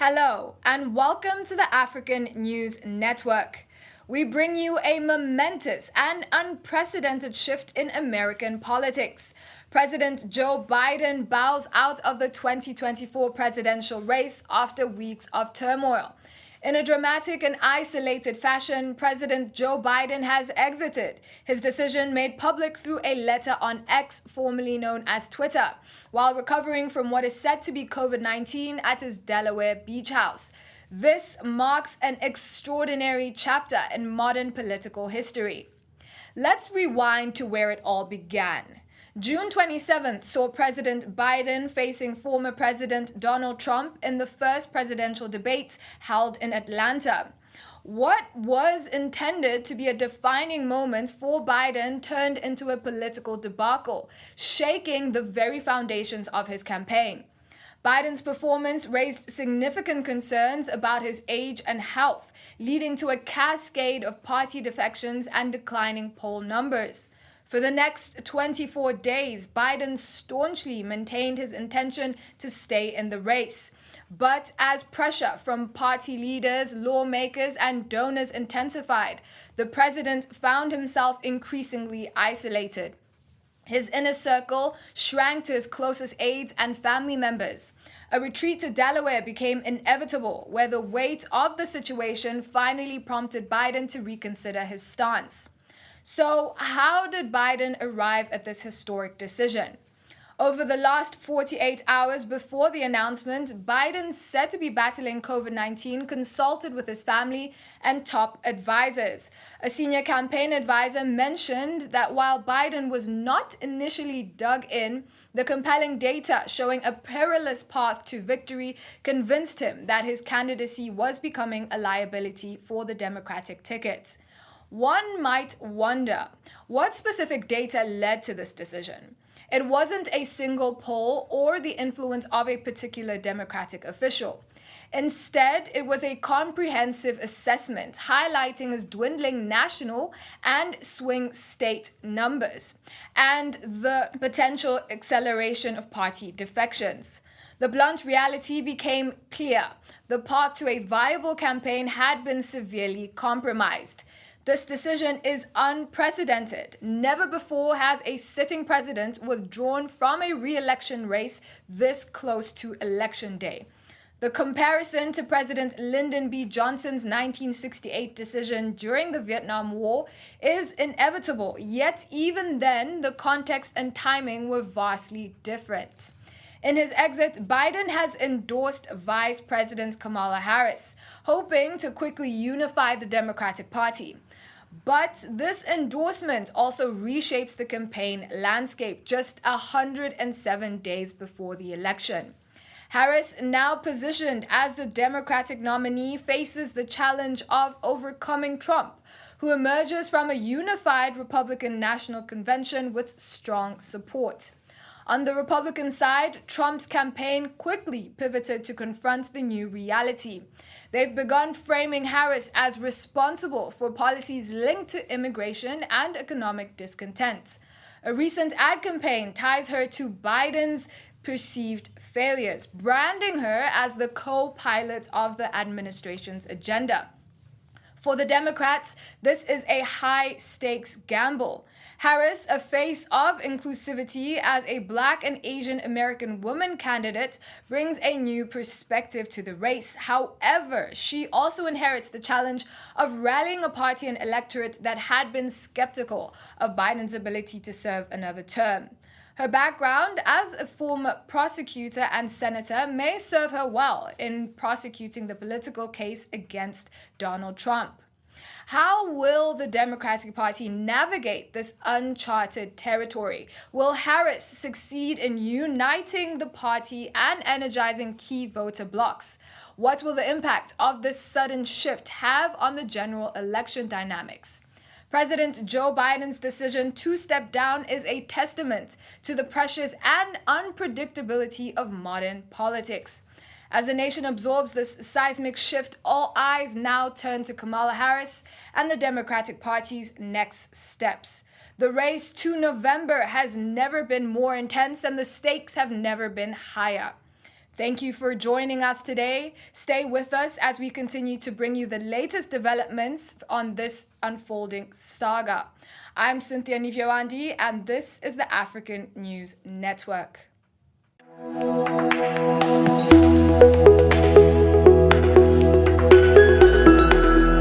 Hello, and welcome to the African News Network. We bring you a momentous and unprecedented shift in American politics. President Joe Biden bows out of the 2024 presidential race after weeks of turmoil. In a dramatic and isolated fashion, President Joe Biden has exited, his decision made public through a letter on X, formerly known as Twitter, while recovering from what is said to be COVID-19 at his Delaware beach house. This marks an extraordinary chapter in modern political history. Let's rewind to where it all began. June 27th saw President Biden facing former President Donald Trump in the first presidential debates held in Atlanta. What was intended to be a defining moment for Biden turned into a political debacle, shaking the very foundations of his campaign. Biden's performance raised significant concerns about his age and health, leading to a cascade of party defections and declining poll numbers. For the next 24 days, Biden staunchly maintained his intention to stay in the race. But as pressure from party leaders, lawmakers, and donors intensified, the president found himself increasingly isolated. His inner circle shrank to his closest aides and family members. A retreat to Delaware became inevitable, where the weight of the situation finally prompted Biden to reconsider his stance. So, how did Biden arrive at this historic decision? Over the last 48 hours before the announcement, Biden, said to be battling COVID-19, consulted with his family and top advisors. A senior campaign advisor mentioned that while Biden was not initially dug in, the compelling data showing a perilous path to victory convinced him that his candidacy was becoming a liability for the Democratic ticket. One might wonder, what specific data led to this decision? It wasn't a single poll or the influence of a particular Democratic official. Instead, it was a comprehensive assessment highlighting his dwindling national and swing state numbers and the potential acceleration of party defections. The blunt reality became clear. The path to a viable campaign had been severely compromised. This decision is unprecedented. Never before has a sitting president withdrawn from a re-election race this close to election day. The comparison to President Lyndon B. Johnson's 1968 decision during the Vietnam War is inevitable, yet even then, the context and timing were vastly different. In his exit, Biden has endorsed Vice President KAMALA Harris, hoping to quickly unify the Democratic Party. But this endorsement also reshapes the campaign landscape just 107 days before the election. Harris, now positioned as the Democratic nominee, faces the challenge of overcoming Trump, who emerges from a unified Republican National Convention with strong support. On the Republican side, Trump's campaign quickly pivoted to confront the new reality. They've begun framing Harris as responsible for policies linked to immigration and economic discontent. A recent ad campaign ties her to Biden's perceived failures, branding her as the co-pilot of the administration's agenda. For the Democrats, this is a high-stakes gamble. Harris, a face of inclusivity as a Black and Asian American woman candidate, brings a new perspective to the race. However, she also inherits the challenge of rallying a party and electorate that had been skeptical of Biden's ability to serve another term. Her background as a former prosecutor and senator may serve her well in prosecuting the political case against Donald Trump. How will the Democratic Party navigate this uncharted territory? Will Harris succeed in uniting the party and energizing key voter blocs? What will the impact of this sudden shift have on the general election dynamics? President Joe Biden's decision to step down is a testament to the pressures and unpredictability of modern politics. As the nation absorbs this seismic shift, all eyes now turn to Kamala Harris and the Democratic Party's next steps. The race to November has never been more intense and the stakes have never been higher. Thank you for joining us today. Stay with us as we continue to bring you the latest developments on this unfolding saga. I'm Cynthia Nivyawandi, and this is the African News Network.